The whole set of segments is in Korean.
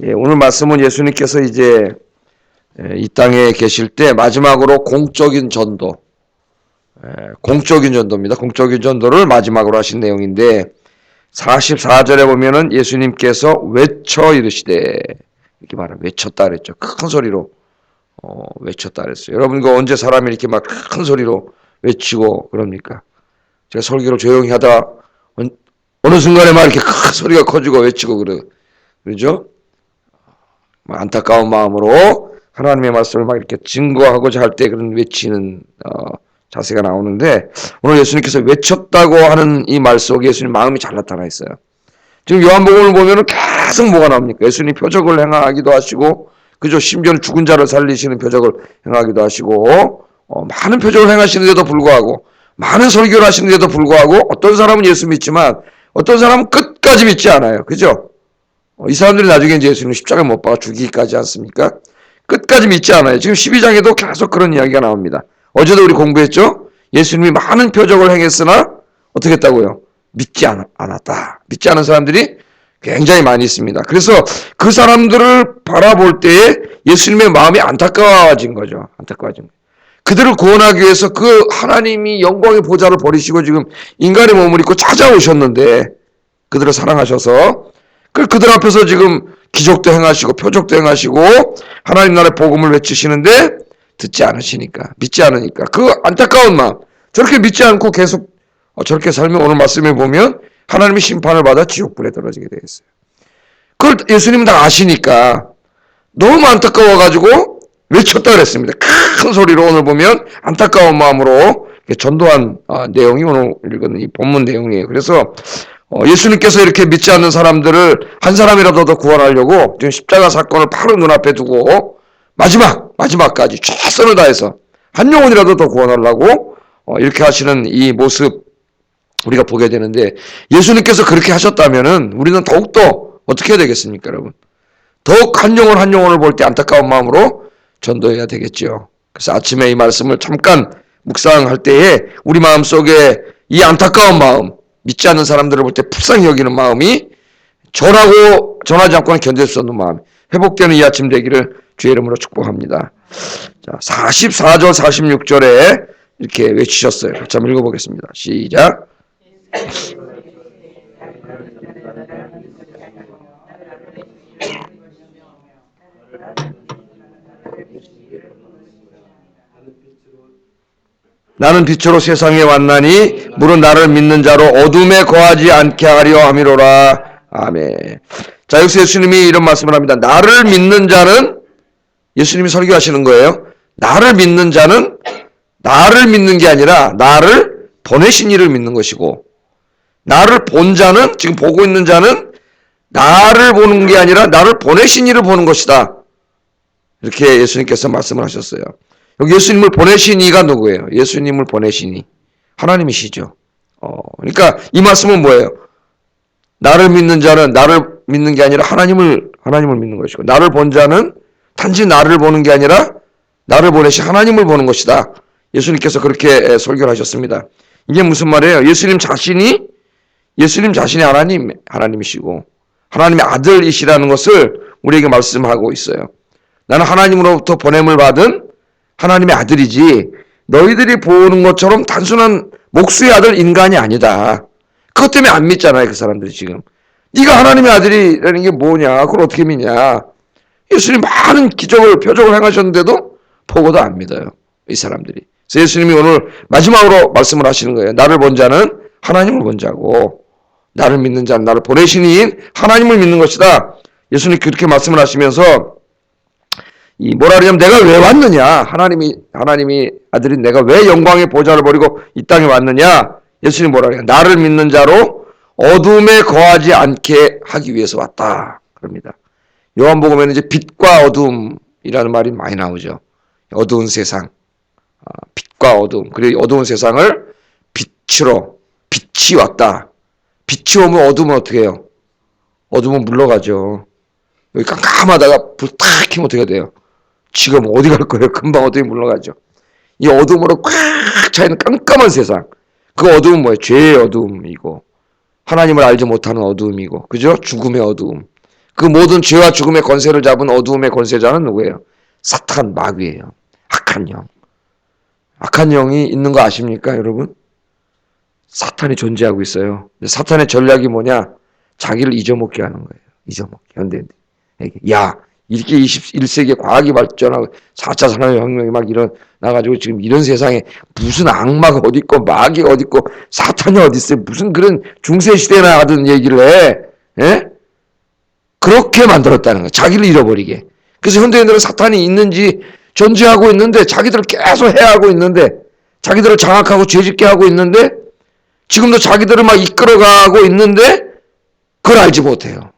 예, 오늘 말씀은 예수님께서 이제 이 땅에 계실 때 마지막으로 공적인 전도, 공적인 전도입니다. 공적인 전도를 마지막으로 하신 내용인데 44절에 보면은 예수님께서 외쳐 이르시되, 이렇게 말하면 외쳤다 그랬죠. 큰 소리로 외쳤다 그랬어요. 여러분 이거 언제 사람이 이렇게 막 큰 소리로 외치고 그럽니까? 제가 설교를 조용히 하다 어느 순간에 막 이렇게 큰 소리가 커지고 외치고 그러죠? 안타까운 마음으로 하나님의 말씀을 막 이렇게 증거하고자 할 때 그런 외치는 자세가 나오는데, 오늘 예수님께서 외쳤다고 하는 이 말 속에 예수님 마음이 잘 나타나 있어요. 지금 요한복음을 보면은 계속 뭐가 나옵니까? 예수님 표적을 행하기도 하시고, 그죠? 심지어는 죽은 자를 살리시는 표적을 행하기도 하시고, 많은 표적을 행하시는데도 불구하고, 많은 설교를 하시는데도 불구하고, 어떤 사람은 예수 믿지만 어떤 사람은 끝까지 믿지 않아요. 그죠? 이 사람들이 나중에 이제 예수님 십자가에 못 박아 죽이기까지 않습니까? 끝까지 믿지 않아요. 지금 12장에도 계속 그런 이야기가 나옵니다. 어제도 우리 공부했죠? 예수님이 많은 표적을 행했으나 어떻게 했다고요? 믿지 않았다. 믿지 않은 사람들이 굉장히 많이 있습니다. 그래서 그 사람들을 바라볼 때에 예수님의 마음이 안타까워진 거죠. 안타까워진 거예요. 그들을 구원하기 위해서 그 하나님이 영광의 보좌를 버리시고 지금 인간의 몸을 입고 찾아오셨는데, 그들을 사랑하셔서 그들 앞에서 지금 기적도 행하시고 표적도 행하시고 하나님 나라의 복음을 외치시는데 듣지 않으시니까, 믿지 않으니까 그 안타까운 마음, 저렇게 믿지 않고 계속 저렇게 살면 오늘 말씀에 보면 하나님의 심판을 받아 지옥불에 떨어지게 되겠어요. 그걸 예수님은 다 아시니까 너무 안타까워가지고 외쳤다 그랬습니다. 큰 소리로 오늘 보면 안타까운 마음으로 전도한 내용이 오늘 읽은 이 본문 내용이에요. 그래서 예수님께서 이렇게 믿지 않는 사람들을 한 사람이라도 더 구원하려고 지금 십자가 사건을 바로 눈앞에 두고 마지막까지 최선을 다해서 한 영혼이라도 더 구원하려고 이렇게 하시는 이 모습 우리가 보게 되는데, 예수님께서 그렇게 하셨다면은 우리는 더욱더 어떻게 해야 되겠습니까, 여러분? 더욱 한 영혼을 볼 때 안타까운 마음으로 전도해야 되겠죠. 그래서 아침에 이 말씀을 잠깐 묵상할 때에 우리 마음속에 이 안타까운 마음, 믿지 않는 사람들을 볼 때 불쌍히 여기는 마음이 전하지 않고는 견딜 수 없는 마음 회복되는 이 아침 되기를 주의 이름으로 축복합니다. 자, 44절 46절에 이렇게 외치셨어요. 같이 한번 읽어보겠습니다. 시작. 나는 빛으로 세상에 왔나니 물은 나를 믿는 자로 어둠에 거하지 않게 하려 함이로라. 아멘. 자, 여기서 예수님이 이런 말씀을 합니다. 나를 믿는 자는, 예수님이 설교하시는 거예요. 나를 믿는 자는 나를 믿는 게 아니라 나를 보내신 이를 믿는 것이고, 나를 본 자는, 지금 보고 있는 자는 나를 보는 게 아니라 나를 보내신 이를 보는 것이다. 이렇게 예수님께서 말씀을 하셨어요. 여기 예수님을 보내신 이가 누구예요? 예수님을 보내신 이 하나님이시죠. 그러니까 이 말씀은 뭐예요? 나를 믿는 자는 나를 믿는 게 아니라 하나님을 믿는 것이고, 나를 본 자는 단지 나를 보는 게 아니라 나를 보내신 하나님을 보는 것이다. 예수님께서 그렇게 설교를 하셨습니다. 이게 무슨 말이에요? 예수님 자신이 하나님이시고 하나님의 아들이시라는 것을 우리에게 말씀하고 있어요. 나는 하나님으로부터 보냄을 받은 하나님의 아들이지 너희들이 보는 것처럼 단순한 목수의 아들 인간이 아니다. 그것 때문에 안 믿잖아요, 그 사람들이 지금. 네가 하나님의 아들이라는 게 뭐냐? 그걸 어떻게 믿냐? 예수님 많은 기적을, 표적을 행하셨는데도 보고도 안 믿어요, 이 사람들이. 그래서 예수님이 오늘 마지막으로 말씀을 하시는 거예요. 나를 본 자는 하나님을 본 자고, 나를 믿는 자는 나를 보내신 이인 하나님을 믿는 것이다. 예수님이 그렇게 말씀을 하시면서 뭐라 그러냐면 내가 왜 왔느냐? 하나님이 아들인 내가 왜 영광의 보좌를 버리고 이 땅에 왔느냐? 예수님이 뭐라 그래요? 나를 믿는 자로 어둠에 거하지 않게 하기 위해서 왔다. 그럽니다. 요한복음에는 이제 빛과 어둠이라는 말이 많이 나오죠. 어두운 세상, 빛과 어둠. 그리고 어두운 세상을 빛이 왔다. 빛이 오면 어둠은 어떻게 해요? 어둠은 물러가죠. 여기 깜깜하다가 불 탁 켜면 어떻게 돼요? 지금 어디 갈 거예요? 금방 어둠이 물러가죠. 이 어둠으로 꽉 차있는 깜깜한 세상. 그 어둠은 뭐예요? 죄의 어둠이고 하나님을 알지 못하는 어둠이고, 그죠? 죽음의 어둠. 그 모든 죄와 죽음의 권세를 잡은 어두움의 권세자는 누구예요? 사탄, 마귀예요. 악한 영. 악한 영이 있는 거 아십니까, 여러분? 사탄이 존재하고 있어요. 근데 사탄의 전략이 뭐냐? 자기를 잊어먹게 하는 거예요. 잊어먹게. 현대인들. 야, 이렇게 21세기에 과학이 발전하고 4차 산업혁명이 막 일어나가지고 지금 이런 세상에 무슨 악마가 어디 있고 마귀가 어디 있고 사탄이 어디 있어요? 무슨 그런 중세시대나 하던 얘기를 해. 예? 그렇게 만들었다는 거예요. 자기를 잃어버리게. 그래서 현대인들은 사탄이 있는지 존재하고 있는데 자기들을 계속 해하고 있는데 자기들을 장악하고 죄짓게 하고 있는데 지금도 자기들을 막 이끌어가고 있는데 그걸 알지 못해요.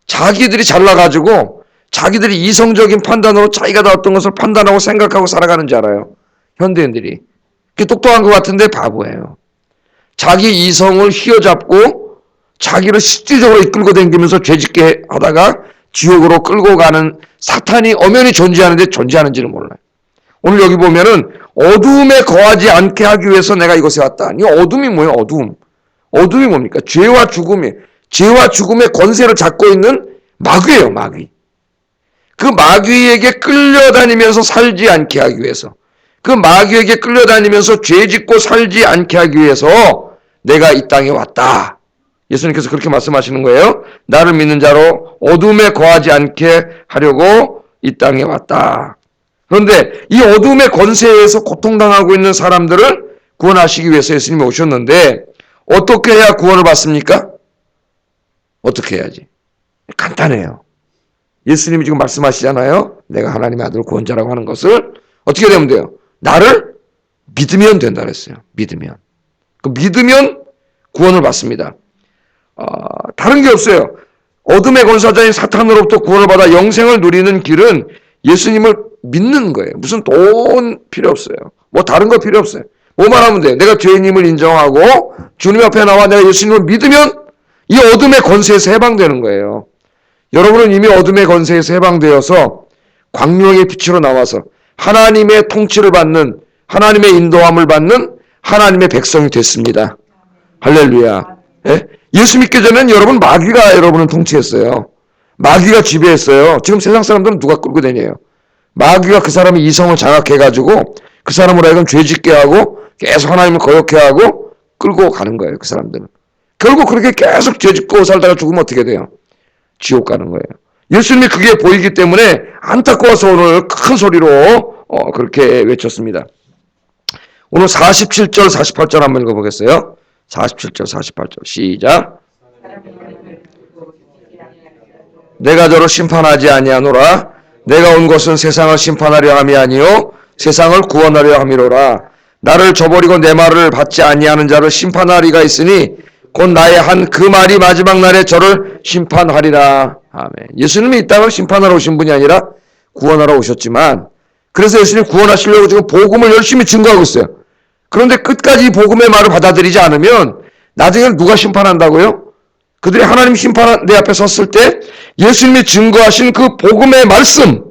자기들이 잘나가지고 자기들이 이성적인 판단으로 자기가 다 어떤 것을 판단하고 생각하고 살아가는 줄 알아요. 현대인들이. 그게 똑똑한 것 같은데 바보예요. 자기 이성을 휘어잡고 자기를 실질적으로 이끌고 다니면서 죄짓게 하다가 지옥으로 끌고 가는 사탄이 엄연히 존재하는데 존재하는지를 몰라요. 오늘 여기 보면은 어두움에 거하지 않게 하기 위해서 내가 이곳에 왔다. 이 어둠이 뭐예요? 어둠. 어둠이 뭡니까? 죄와 죽음의 권세를 잡고 있는 마귀예요, 마귀. 그 마귀에게 끌려다니면서 살지 않게 하기 위해서, 그 마귀에게 끌려다니면서 죄짓고 살지 않게 하기 위해서 내가 이 땅에 왔다. 예수님께서 그렇게 말씀하시는 거예요. 나를 믿는 자로 어둠에 거하지 않게 하려고 이 땅에 왔다. 그런데 이 어둠의 권세에서 고통당하고 있는 사람들을 구원하시기 위해서 예수님이 오셨는데 어떻게 해야 구원을 받습니까? 어떻게 해야지? 간단해요. 예수님이 지금 말씀하시잖아요. 내가 하나님의 아들 구원자라고 하는 것을 어떻게 되면 돼요? 나를 믿으면 된다 그랬어요. 믿으면. 그 믿으면 구원을 받습니다. 다른 게 없어요. 어둠의 권사자인 사탄으로부터 구원을 받아 영생을 누리는 길은 예수님을 믿는 거예요. 무슨 돈 필요 없어요. 뭐 다른 거 필요 없어요. 뭐만 하면 돼요. 내가 죄인임을 인정하고 주님 앞에 나와 내가 예수님을 믿으면 이 어둠의 권세에서 해방되는 거예요. 여러분은 이미 어둠의 권세에서 해방되어서 광명의 빛으로 나와서 하나님의 통치를 받는, 하나님의 인도함을 받는 하나님의 백성이 됐습니다. 할렐루야. 예? 예수 믿기 전에는 여러분 마귀가 여러분을 통치했어요. 마귀가 지배했어요. 지금 세상 사람들은 누가 끌고 다녀요? 마귀가 그 사람의 이성을 장악해가지고 그 사람으로 하여금 죄짓게 하고 계속 하나님을 거역해 하고 끌고 가는 거예요. 그 사람들은. 결국 그렇게 계속 죄짓고 살다가 죽으면 어떻게 돼요? 지옥 가는 거예요. 예수님이 그게 보이기 때문에 안타까워서 오늘 큰 소리로 그렇게 외쳤습니다. 오늘 47절 48절 한번 읽어보겠어요. 47절 48절 시작. 내가 저를 심판하지 아니하노라. 내가 온 것은 세상을 심판하려 함이 아니요 세상을 구원하려 함이로라. 나를 저버리고 내 말을 받지 아니하는 자를 심판하리가 있으니 곧 나의 한 그 말이 마지막 날에 저를 심판하리라. 아멘. 예수님이 이 땅을 심판하러 오신 분이 아니라 구원하러 오셨지만, 그래서 예수님 구원하시려고 지금 복음을 열심히 증거하고 있어요. 그런데 끝까지 이 복음의 말을 받아들이지 않으면 나중에 누가 심판한다고요? 그들이 하나님 심판 내 앞에 섰을 때 예수님이 증거하신 그 복음의 말씀,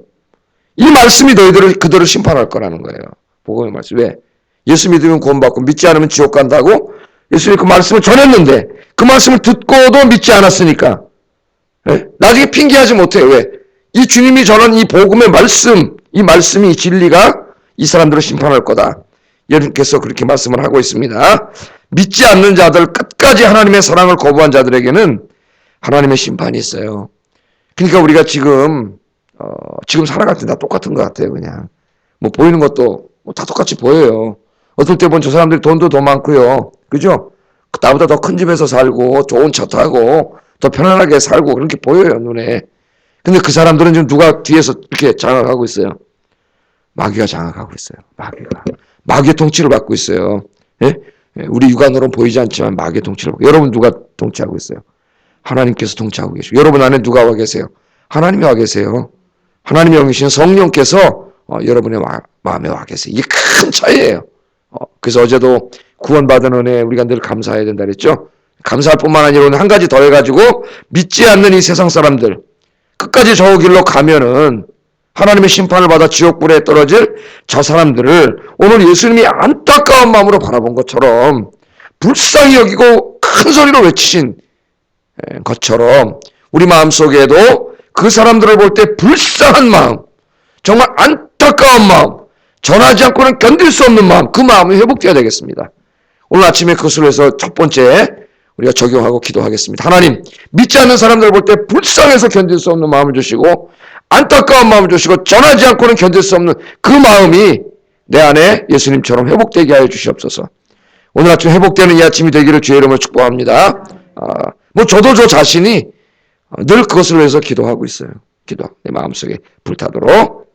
이 말씀이 그들을 심판할 거라는 거예요. 복음의 말씀. 왜? 예수 믿으면 구원받고 믿지 않으면 지옥 간다고 예수님이 그 말씀을 전했는데 그 말씀을 듣고도 믿지 않았으니까 나중에 핑계하지 못해요. 왜? 이 주님이 전한 이 복음의 말씀, 이 말씀이 진리가 이 사람들을 심판할 거다. 예수님께서 그렇게 말씀을 하고 있습니다. 믿지 않는 자들, 끝까지 하나님의 사랑을 거부한 자들에게는 하나님의 심판이 있어요. 그러니까 우리가 지금 살아갈 때 다 똑같은 것 같아요. 그냥 뭐 보이는 것도 다 똑같이 보여요. 어떨 때 보면 저 사람들이 돈도 더 많고요. 그죠? 나보다 더 큰 집에서 살고 좋은 차 타고 더 편안하게 살고 그렇게 보여요, 눈에. 근데 그 사람들은 지금 누가 뒤에서 이렇게 장악하고 있어요? 마귀가 장악하고 있어요. 마귀의 통치를 받고 있어요. 예? 우리 육안으로는 보이지 않지만 마귀의 통치를 받고. 여러분 누가 통치하고 있어요? 하나님께서 통치하고 계시고. 여러분 안에 누가 와 계세요? 하나님이 와 계세요. 하나님의 영이신 성령께서 여러분의 마음에 와 계세요. 이게 큰 차이예요. 그래서 어제도 구원받은 은혜에 우리가 늘 감사해야 된다 그랬죠? 감사할 뿐만 아니라 오늘 한 가지 더 해가지고 믿지 않는 이 세상 사람들 끝까지 저 길로 가면은 하나님의 심판을 받아 지옥불에 떨어질 저 사람들을 오늘 예수님이 안타까운 마음으로 바라본 것처럼 불쌍히 여기고 큰 소리로 외치신 것처럼 우리 마음속에도 그 사람들을 볼 때 불쌍한 마음, 정말 안타까운 마음, 전하지 않고는 견딜 수 없는 마음, 그 마음이 회복되어야 되겠습니다. 오늘 아침에 그것을 위해서 첫 번째 우리가 적용하고 기도하겠습니다. 하나님, 믿지 않는 사람들을 볼 때 불쌍해서 견딜 수 없는 마음을 주시고 안타까운 마음을 주시고 전하지 않고는 견딜 수 없는 그 마음이 내 안에 예수님처럼 회복되게 하여 주시옵소서. 오늘 아침 회복되는 이 아침이 되기를 주의 이름으로 축복합니다. 저도 저 자신이 늘 그것을 위해서 기도하고 있어요. 내 마음속에 불타도록.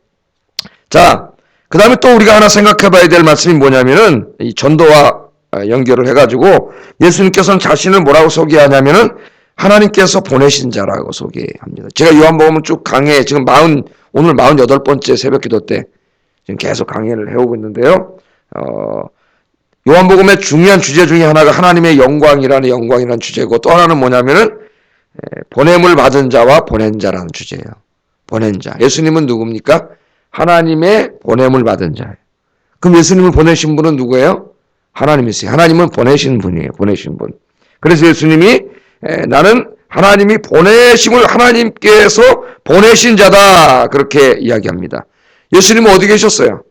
자, 그 다음에 또 우리가 하나 생각해 봐야 될 말씀이 뭐냐면은 이 전도와 연결을 해가지고 예수님께서는 자신을 뭐라고 소개하냐면은 하나님께서 보내신 자라고 소개합니다. 제가 요한복음은 쭉 강해, 지금 오늘 48번째 새벽 기도 때 지금 계속 강해를 해오고 있는데요. 요한복음의 중요한 주제 중에 하나가 하나님의 영광이라는 주제고 또 하나는 뭐냐면은 보냄을 받은 자와 보낸 자라는 주제예요. 보낸 자. 예수님은 누굽니까? 하나님의 보냄을 받은 자예요. 그럼 예수님을 보내신 분은 누구예요? 하나님이세요. 하나님은 보내신 분이에요. 보내신 분. 그래서 예수님이 나는 하나님이 하나님께서 보내신 자다. 그렇게 이야기합니다. 예수님은 어디 계셨어요?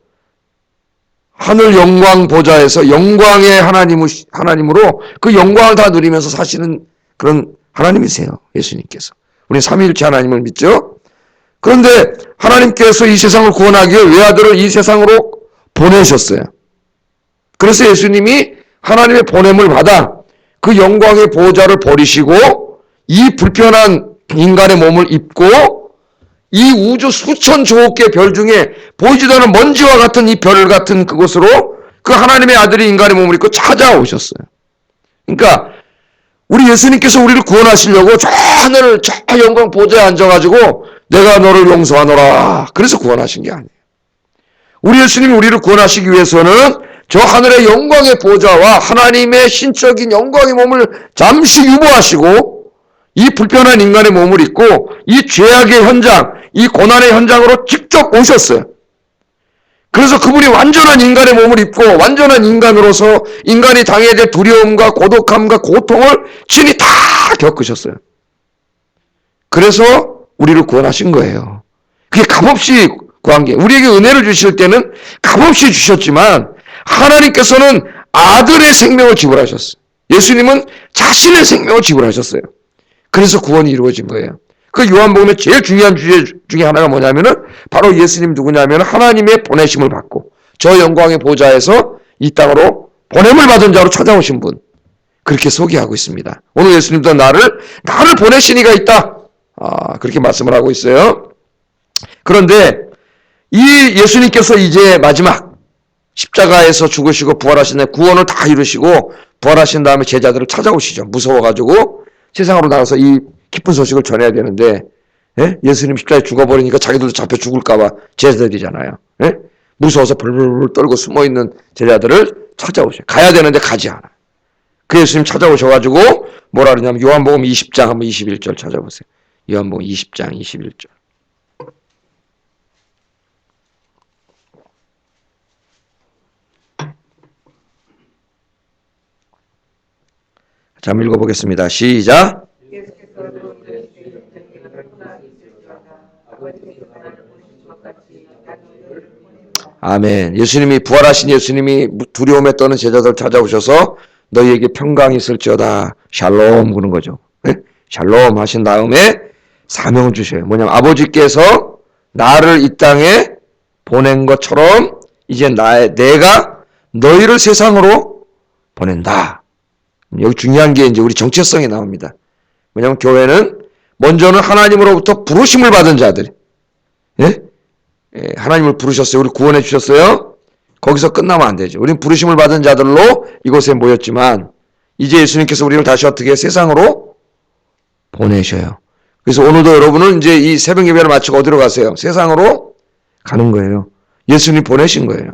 하늘 영광 보좌에서 영광의 하나님으로 그 영광을 다 누리면서 사시는 그런 하나님이세요. 예수님께서. 우리 삼위일체 하나님을 믿죠? 그런데 하나님께서 이 세상을 구원하기 위해 외아들을 이 세상으로 보내셨어요. 그래서 예수님이 하나님의 보냄을 받아 그 영광의 보좌를 버리시고 이 불편한 인간의 몸을 입고 이 우주 수천 조억 개의 별 중에 보이지도 않는 먼지와 같은 이 별 같은 그곳으로 그 하나님의 아들이 인간의 몸을 입고 찾아오셨어요. 그러니까 우리 예수님께서 우리를 구원하시려고 저 하늘 저 영광 보좌에 앉아가지고 내가 너를 용서하노라. 그래서 구원하신 게 아니에요. 우리 예수님이 우리를 구원하시기 위해서는 저 하늘의 영광의 보좌와 하나님의 신적인 영광의 몸을 잠시 유보하시고 이 불편한 인간의 몸을 입고 이 죄악의 현장, 이 고난의 현장으로 직접 오셨어요. 그래서 그분이 완전한 인간의 몸을 입고 완전한 인간으로서 인간이 당해야 될 두려움과 고독함과 고통을 친히 다 겪으셨어요. 그래서 우리를 구원하신 거예요. 그게 값없이 구한 게, 우리에게 은혜를 주실 때는 값없이 주셨지만 하나님께서는 아들의 생명을 지불하셨어요. 예수님은 자신의 생명을 지불하셨어요. 그래서 구원이 이루어진 거예요. 그 요한복음의 제일 중요한 주제 중에 하나가 뭐냐면은 바로 예수님 누구냐면 하나님의 보내심을 받고 저 영광의 보좌에서 이 땅으로 보냄을 받은 자로 찾아오신 분, 그렇게 소개하고 있습니다. 오늘 예수님도 나를 보내신 이가 있다. 그렇게 말씀을 하고 있어요. 그런데 이 예수님께서 이제 마지막 십자가에서 죽으시고 부활하신 다음에 구원을 다 이루시고 부활하신 다음에 제자들을 찾아오시죠. 무서워가지고 세상으로 나가서 이 기쁜 소식을 전해야 되는데, 예수님 십자가에 죽어버리니까 자기들도 잡혀 죽을까봐 제자들이잖아요. 무서워서 벌벌 떨고 숨어있는 제자들을 찾아오셔요. 가야 되는데 가지 않아요. 그 예수님 찾아오셔가지고 뭐라 그러냐면 요한복음 20장 한번 21절 찾아보세요. 요한복음 20장 21절. 자, 한번 읽어보겠습니다. 시작. 아멘. 예수님이 부활하신 예수님이 두려움에 떠는 제자들 찾아오셔서 너희에게 평강이 있을지어다. 샬롬 그런 거죠. 네? 샬롬 하신 다음에 사명을 주셔요. 뭐냐면 아버지께서 나를 이 땅에 보낸 것처럼 이제 내가 너희를 세상으로 보낸다. 여기 중요한 게 이제 우리 정체성이 나옵니다. 왜냐하면 교회는 먼저는 하나님으로부터 부르심을 받은 자들, 하나님을 부르셨어요. 우리 구원해 주셨어요. 거기서 끝나면 안 되죠. 우리는 부르심을 받은 자들로 이곳에 모였지만 이제 예수님께서 우리를 다시 어떻게 세상으로 보내셔요. 그래서 오늘도 여러분은 이제 이 새벽 예배를 마치고 어디로 가세요? 세상으로 가는 거예요. 예수님 보내신 거예요.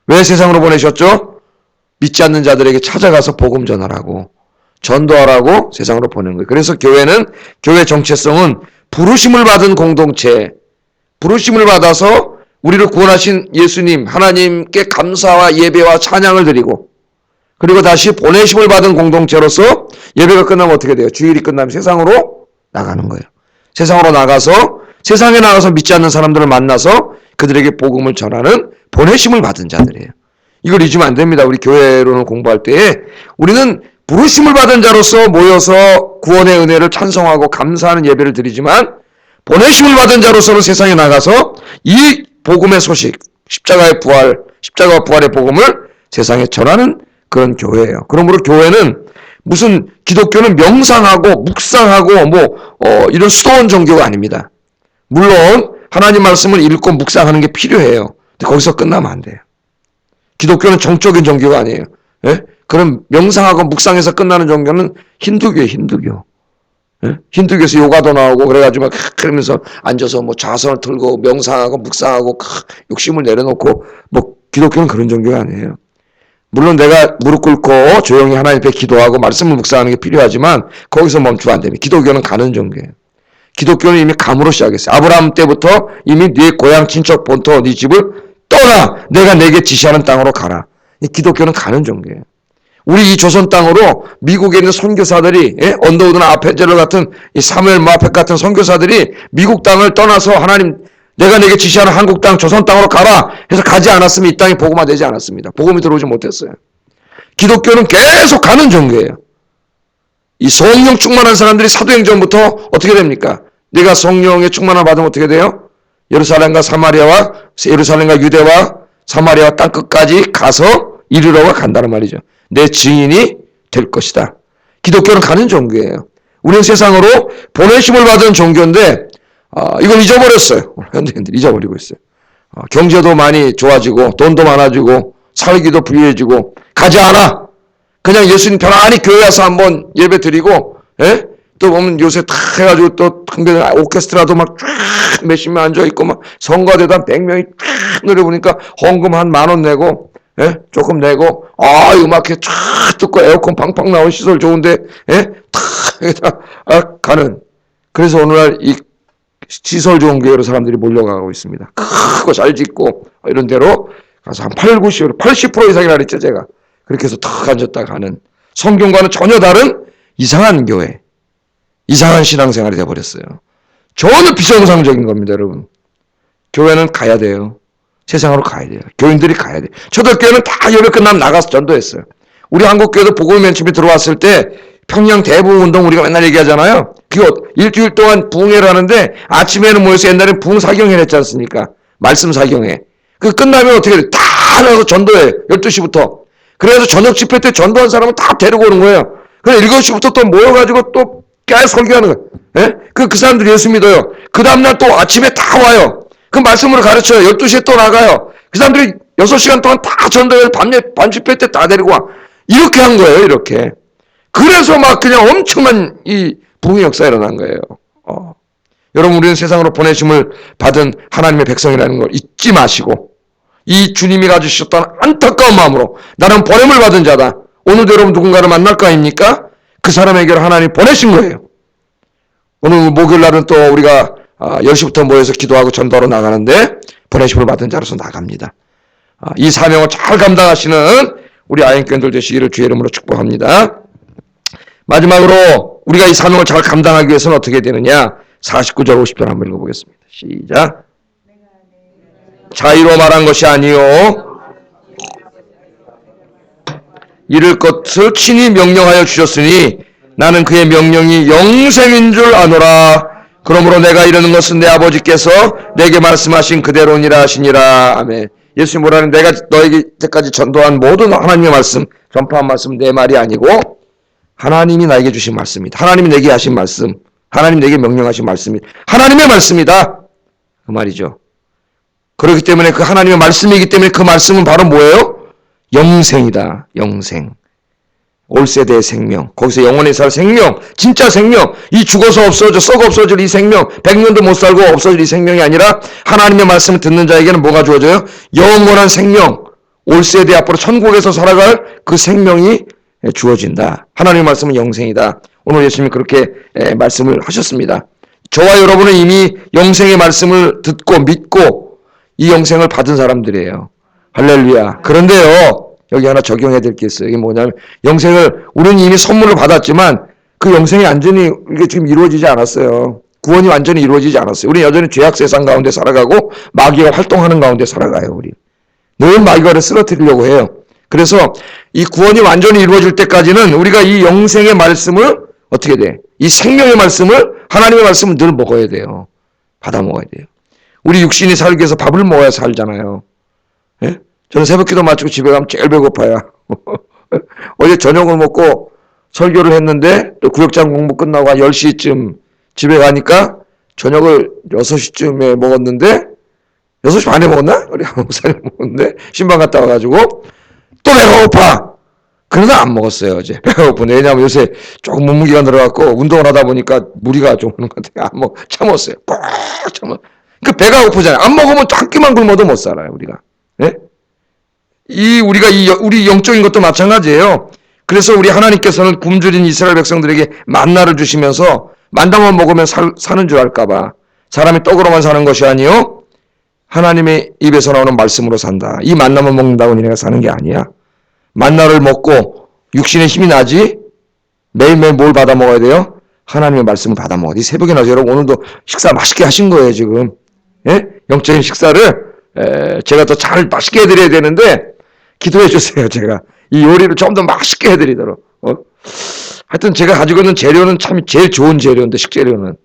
왜 세상으로 보내셨죠? 믿지 않는 자들에게 찾아가서 복음 전하라고, 전도하라고 세상으로 보낸 거예요. 그래서 교회 정체성은 부르심을 받은 공동체, 부르심을 받아서 우리를 구원하신 예수님, 하나님께 감사와 예배와 찬양을 드리고, 그리고 다시 보내심을 받은 공동체로서 예배가 끝나면 어떻게 돼요? 주일이 끝나면 세상으로 나가는 거예요. 세상으로 나가서 세상에 나가서 믿지 않는 사람들을 만나서 그들에게 복음을 전하는 보내심을 받은 자들이에요. 이걸 잊으면 안 됩니다. 우리 교회론을 공부할 때에 우리는 부르심을 받은 자로서 모여서 구원의 은혜를 찬송하고 감사하는 예배를 드리지만 보내심을 받은 자로서는 세상에 나가서 이 복음의 소식, 십자가의 부활의 복음을 세상에 전하는 그런 교회예요. 그러므로 교회는 무슨 기독교는 명상하고 묵상하고 이런 수도원 종교가 아닙니다. 물론 하나님 말씀을 읽고 묵상하는 게 필요해요. 근데 거기서 끝나면 안 돼요. 기독교는 정적인 종교가 아니에요. 예? 그럼 명상하고 묵상해서 끝나는 종교는 힌두교예요. 힌두교. 예? 힌두교에서 요가도 나오고 그래가지고 막 그러면서 앉아서 자선을 틀고 명상하고 묵상하고 욕심을 내려놓고 기독교는 그런 종교가 아니에요. 물론 내가 무릎 꿇고 조용히 하나님 앞에 기도하고 말씀을 묵상하는 게 필요하지만 거기서 멈추면 안 됩니다. 기독교는 가는 종교예요. 기독교는 이미 감으로 시작했어요. 아브라함 때부터 이미 네 고향 친척 본토 네 집을 떠나 내가 내게 지시하는 땅으로 가라. 이 기독교는 가는 종교예요. 우리 이 조선 땅으로 미국에 있는 선교사들이 언더우드나 아펜젤러 같은 이 사무엘 마페 같은 선교사들이 미국 땅을 떠나서 하나님 내가 내게 지시하는 한국 땅 조선 땅으로 가라 해서 가지 않았으면 이 땅이 복음화 되지 않았습니다. 복음이 들어오지 못했어요. 기독교는 계속 가는 종교예요. 이 성령 충만한 사람들이 사도행전부터 어떻게 됩니까? 네가 성령의 충만함을 받으면 어떻게 돼요? 예루살렘과 유대와 사마리아와 땅끝까지 가서 이르러가 간다는 말이죠. 내 증인이 될 것이다. 기독교는 가는 종교예요. 우리는 세상으로 보내심을 받은 종교인데 이걸 잊어버렸어요. 현대인들이 잊어버리고 있어요. 경제도 많이 좋아지고 돈도 많아지고 살기도 부유해지고 가지 않아. 그냥 예수님 편안히 교회 와서 한번 예배 드리고 또 보면 요새 다 해가지고 또 오케스트라도 막 쫙 몇십 명 앉아있고 막 성가대도 한 100명이 쫙 노래 부르니까 헌금 한 10,000원 내고 조금 내고 음악회 쫙 듣고 에어컨 팡팡 나온 시설 좋은데 탁 가는. 그래서 오늘날 이 시설 좋은 교회로 사람들이 몰려가고 있습니다. 크고 잘 짓고 이런 데로 가서 한 80% 이상이라 그랬죠 제가. 그렇게 해서 탁 앉았다 가는 성경과는 전혀 다른 이상한 교회, 이상한 신앙생활이 되어버렸어요. 전혀 비정상적인 겁니다 여러분. 교회는 가야 돼요. 세상으로 가야 돼요. 교인들이 가야 돼요. 초대교회는 다 예배 끝나면 나가서 전도했어요. 우리 한국교회도 복음이 맨 처음에 들어왔을 때 평양 대부흥운동 우리가 맨날 얘기하잖아요. 그거 일주일 동안 부흥회를 하는데 아침에는 모여서 옛날에는 부흥사경회 했지 않습니까? 말씀 사경회. 그 끝나면 어떻게 돼? 다 나가서 전도해. 12시부터. 그래서 저녁 집회 때 전도한 사람은 다 데리고 오는 거예요. 그래서 7시부터 또 모여가지고 또 계속 설교하는 거예요. 예? 그 사람들이 예수 믿어요. 그 다음날 또 아침에 다 와요. 그 말씀으로 가르쳐요. 12시에 또 나가요. 그 사람들이 6시간 동안 다 전도해서 밤 집회 때 다 데리고 와. 이렇게 한 거예요. 이렇게. 그래서 막 그냥 엄청난 이 부흥의 역사가 일어난 거예요. 여러분 우리는 세상으로 보내심을 받은 하나님의 백성이라는 걸 잊지 마시고 이 주님이 가지셨던 안타까운 마음으로 나는 보냄을 받은 자다. 오늘도 여러분 누군가를 만날 거 아닙니까? 그 사람에게로 하나님이 보내신 거예요. 오늘 목요일 날은 또 우리가 10시부터 모여서 기도하고 전도하러 나가는데 보내심을 받은 자로서 나갑니다. 이 사명을 잘 감당하시는 우리 아행교인들 되시기를 주의 이름으로 축복합니다. 마지막으로 우리가 이 사명을 잘 감당하기 위해서는 어떻게 되느냐? 49절 50절 한번 읽어보겠습니다. 시작. 자의로 말한 것이 아니요 이를 것을 친히 명령하여 주셨으니 나는 그의 명령이 영생인 줄 아노라. 그러므로 내가 이르는 것은 내 아버지께서 내게 말씀하신 그대로니라 하시니라. 아멘. 예수님 뭐라는 내가 너에게 이때까지 전도한 모든 하나님의 말씀, 전파한 말씀 내 말이 아니고 하나님이 나에게 주신 말씀이다. 하나님이 내게 하신 말씀, 하나님 내게 명령하신 말씀이 하나님의 말씀이다. 그 말이죠. 그렇기 때문에 그 하나님의 말씀이기 때문에 그 말씀은 바로 뭐예요? 영생이다. 영생. 올 세대의 생명. 거기서 영원히 살 생명. 진짜 생명. 이 죽어서 없어져 썩어 없어질 이 생명. 100년도 못 살고 없어질 이 생명이 아니라 하나님의 말씀을 듣는 자에게는 뭐가 주어져요? 영원한 생명. 올 세대 앞으로 천국에서 살아갈 그 생명이 주어진다. 하나님의 말씀은 영생이다. 오늘 예수님이 그렇게 말씀을 하셨습니다. 저와 여러분은 이미 영생의 말씀을 듣고 믿고 이 영생을 받은 사람들이에요. 할렐루야. 그런데요, 여기 하나 적용해야 될 게 있어요. 이게 뭐냐면, 영생을, 우리는 이미 선물을 받았지만, 그 영생이 완전히 이게 지금 이루어지지 않았어요. 구원이 완전히 이루어지지 않았어요. 우리 여전히 죄악 세상 가운데 살아가고 마귀가 활동하는 가운데 살아가요. 우리 늘 마귀가 쓰러뜨리려고 해요. 그래서 이 구원이 완전히 이루어질 때까지는 우리가 이 영생의 말씀을 어떻게 돼? 이 생명의 말씀을, 하나님의 말씀을 늘 먹어야 돼요. 받아 먹어야 돼요. 우리 육신이 살기 위해서 밥을 먹어야 살잖아요. 예? 저는 새벽기도 마치고 집에 가면 제일 배고파요. 어제 저녁을 먹고 설교를 했는데 또 구역장 공부 끝나고 한 10시쯤 집에 가니까 저녁을 6시쯤에 먹었는데 6시 반에 먹었나? 우리 목사님 먹었는데 신방 갔다 와가지고 또 배가 고파. 그러다 안 먹었어요. 어제 배가 고프네. 왜냐하면 요새 조금 몸무게가 늘어갖고 운동을 하다 보니까 무리가 좀 오는 것 같아요. 참았어요. 꽉 참았어요. 그 배가 고프잖아요. 안 먹으면 한 끼만 굶어도 못 살아요. 우리가. 예? 우리 영적인 것도 마찬가지예요. 그래서 우리 하나님께서는 굶주린 이스라엘 백성들에게 만나를 주시면서 만나만 먹으면 사는 줄 알까봐 사람이 떡으로만 사는 것이 아니요 하나님의 입에서 나오는 말씀으로 산다. 이 만나만 먹는다고 니네가 사는 게 아니야. 만나를 먹고 육신의 힘이 나지. 매일매일 뭘 받아 먹어야 돼요? 하나님의 말씀을 받아 먹어야 돼. 새벽에 나서 여러분 오늘도 식사 맛있게 하신 거예요 지금. 예? 영적인 식사를 제가 더 잘 맛있게 해드려야 되는데 기도해 주세요. 제가 이 요리를 좀 더 맛있게 해드리도록. 하여튼 제가 가지고 있는 재료는 참 제일 좋은 재료인데 식재료는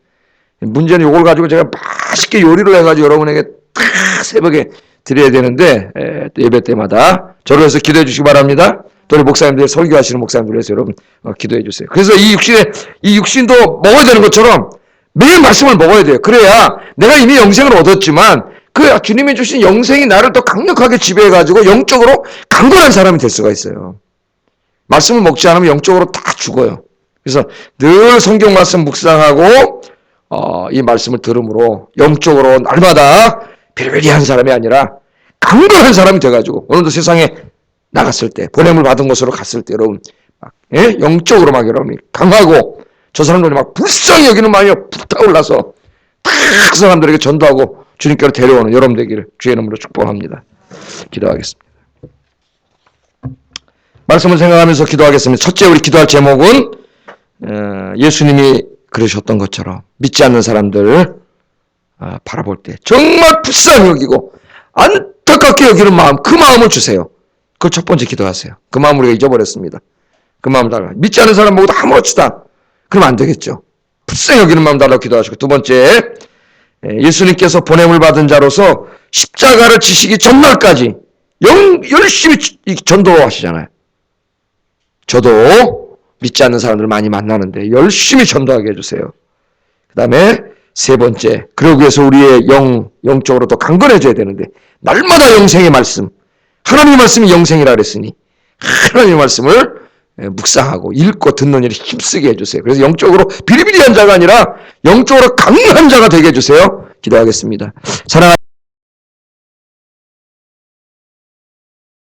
문제는 이걸 가지고 제가 맛있게 요리를 해가지고 여러분에게 다 새벽에 드려야 되는데 예배 때마다 저를 위해서 기도해 주시기 바랍니다. 또 우리 목사님들 설교하시는 목사님들 위해서 여러분 기도해 주세요. 그래서 이 육신도 먹어야 되는 것처럼 매일 말씀을 먹어야 돼요. 그래야 내가 이미 영생을 얻었지만 그 주님이 주신 영생이 나를 또 강력하게 지배해가지고 영적으로 강건한 사람이 될 수가 있어요. 말씀을 먹지 않으면 영적으로 다 죽어요. 그래서 늘 성경 말씀 묵상하고 이 말씀을 들음으로 영적으로 날마다 비리비리한 사람이 아니라 강건한 사람이 돼가지고 오늘도 세상에 나갔을 때 보냄을 받은 곳으로 갔을 때 여러분 영적으로 막 여러분이 강하고 저 사람들이 막 불쌍히 여기는 마음이 불타올라서 다 그 사람들에게 전도하고 주님께로 데려오는 여러분 되기를 주의 이름으로 축복합니다. 기도하겠습니다. 말씀을 생각하면서 기도하겠습니다. 첫째 우리 기도할 제목은 예수님이 그러셨던 것처럼 믿지 않는 사람들 바라볼 때 정말 불쌍히 여기고 안타깝게 여기는 마음, 그 마음을 주세요. 그걸 첫 번째 기도하세요. 그 마음 우리가 잊어버렸습니다. 그 마음 달라. 믿지 않는 사람 보고도 아무렇지다. 그러면 안 되겠죠. 불쌍히 여기는 마음 달라고 기도하시고, 두 번째 예수님께서 보냄을 받은 자로서 십자가를 지시기 전날까지 열심히 전도하시잖아요. 저도 믿지 않는 사람들 많이 만나는데 열심히 전도하게 해주세요. 그 다음에 세 번째, 그러기 위해서 우리의 영적으로 더 강건해져야 되는데 날마다 영생의 말씀, 하나님의 말씀이 영생이라 그랬으니 하나님의 말씀을 묵상하고 읽고 듣는 일에 힘쓰게 해주세요. 그래서 영적으로 비리비리한 자가 아니라 영적으로 강한 자가 되게 해주세요. 기도하겠습니다. 사랑하는